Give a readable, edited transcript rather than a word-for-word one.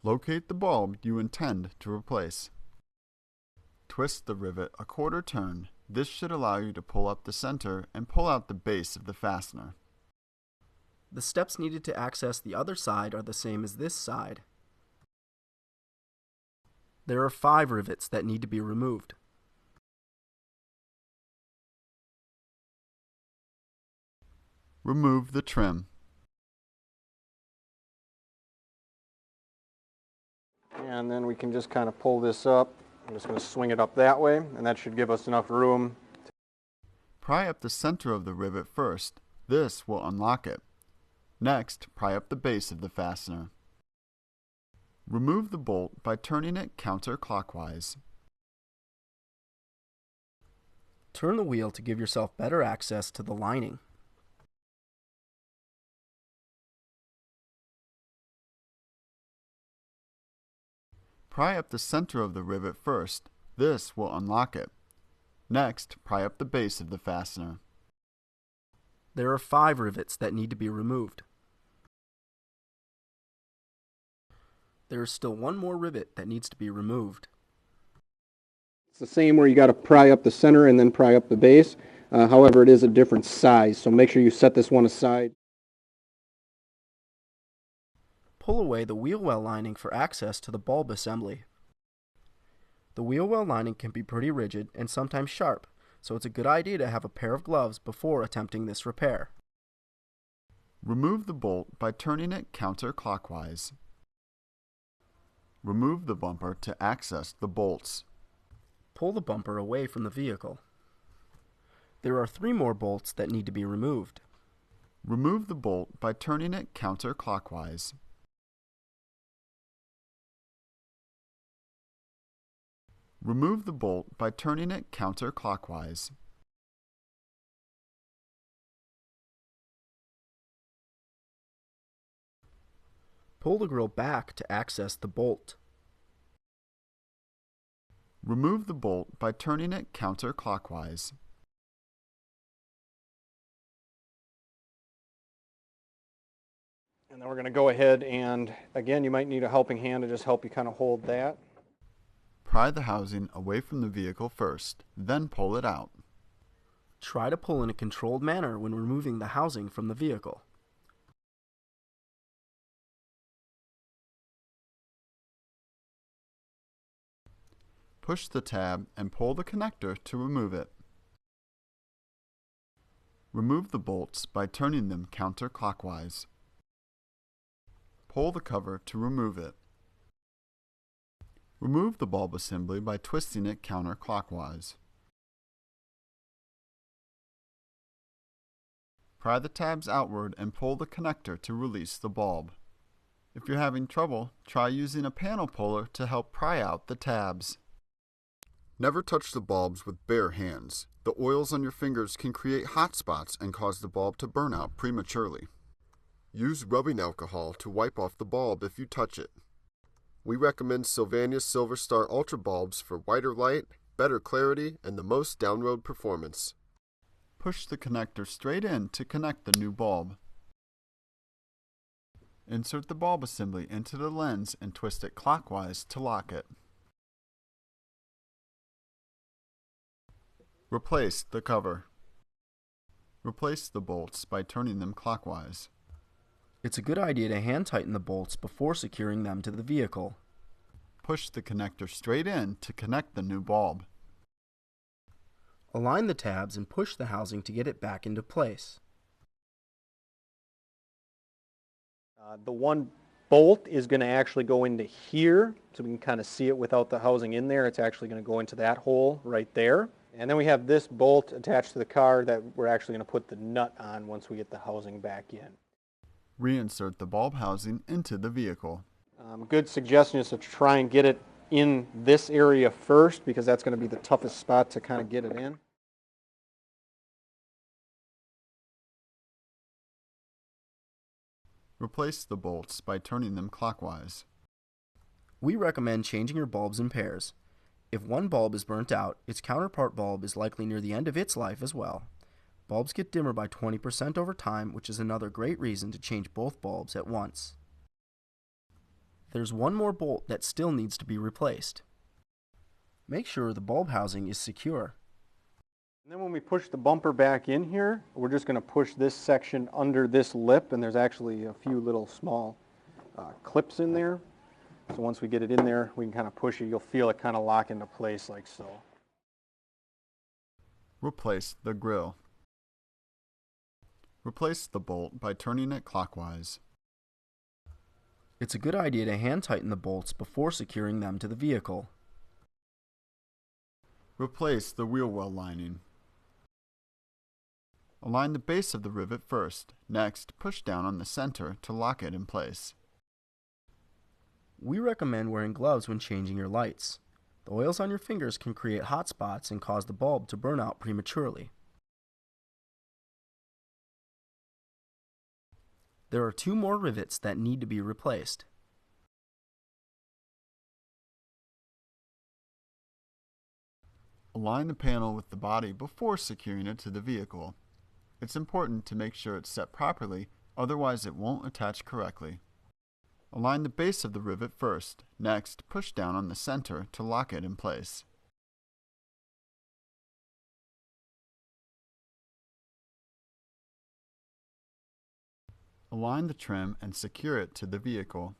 Locate the bulb you intend to replace. Twist the rivet a quarter turn. This should allow you to pull up the center and pull out the base of the fastener. The steps needed to access the other side are the same as this side. There are 5 rivets that need to be removed. Remove the trim. And then we can just kind of pull this up. I'm just going to swing it up that way, and that should give us enough room. Pry up the center of the rivet first. This will unlock it. Next, pry up the base of the fastener. Remove the bolt by turning it counterclockwise. Turn the wheel to give yourself better access to the lining. Pry up the center of the rivet first. This will unlock it. Next, pry up the base of the fastener. There are 5 rivets that need to be removed. There is still one more rivet that needs to be removed. It's the same where you got to pry up the center and then pry up the base. However, it is a different size, so make sure you set this one aside. Pull away the wheel well lining for access to the bulb assembly. The wheel well lining can be pretty rigid and sometimes sharp, so it's a good idea to have a pair of gloves before attempting this repair. Remove the bolt by turning it counterclockwise. Remove the bumper to access the bolts. Pull the bumper away from the vehicle. There are 3 more bolts that need to be removed. Remove the bolt by turning it counterclockwise. Remove the bolt by turning it counterclockwise. Pull the grill back to access the bolt. Remove the bolt by turning it counterclockwise. And then we're going to go ahead and, again, you might need a helping hand to just help you kind of hold that. Pry the housing away from the vehicle first, then pull it out. Try to pull in a controlled manner when removing the housing from the vehicle. Push the tab and pull the connector to remove it. Remove the bolts by turning them counterclockwise. Pull the cover to remove it. Remove the bulb assembly by twisting it counterclockwise. Pry the tabs outward and pull the connector to release the bulb. If you're having trouble, try using a panel puller to help pry out the tabs. Never touch the bulbs with bare hands. The oils on your fingers can create hot spots and cause the bulb to burn out prematurely. Use rubbing alcohol to wipe off the bulb if you touch it. We recommend Sylvania's Silver Star Ultra bulbs for whiter light, better clarity, and the most downroad performance. Push the connector straight in to connect the new bulb. Insert the bulb assembly into the lens and twist it clockwise to lock it. Replace the cover. Replace the bolts by turning them clockwise. It's a good idea to hand tighten the bolts before securing them to the vehicle. Push the connector straight in to connect the new bulb. Align the tabs and push the housing to get it back into place. The one bolt is going to actually go into here, so we can kind of see it without the housing in there. It's actually going to go into that hole right there. And then we have this bolt attached to the car that we're actually going to put the nut on once we get the housing back in. Reinsert the bulb housing into the vehicle. A good suggestion is to try and get it in this area first, because that's going to be the toughest spot to kind of get it in. Replace the bolts by turning them clockwise. We recommend changing your bulbs in pairs. If one bulb is burnt out, its counterpart bulb is likely near the end of its life as well. Bulbs get dimmer by 20% over time, which is another great reason to change both bulbs at once. there's one more bolt that still needs to be replaced. Make sure the bulb housing is secure. And then when we push the bumper back in here, we're just going to push this section under this lip, and there's actually a few little small clips in there. So once we get it in there, we can kind of push it. You'll feel it kind of lock into place like so. Replace the grille. Replace the bolt by turning it clockwise. It's a good idea to hand tighten the bolts before securing them to the vehicle. Replace the wheel well lining. Align the base of the rivet first. Next, push down on the center to lock it in place. We recommend wearing gloves when changing your lights. The oils on your fingers can create hot spots and cause the bulb to burn out prematurely. There are 2 more rivets that need to be replaced. Align the panel with the body before securing it to the vehicle. It's important to make sure it's set properly, otherwise it won't attach correctly. Align the base of the rivet first. Next, push down on the center to lock it in place. Align the trim and secure it to the vehicle.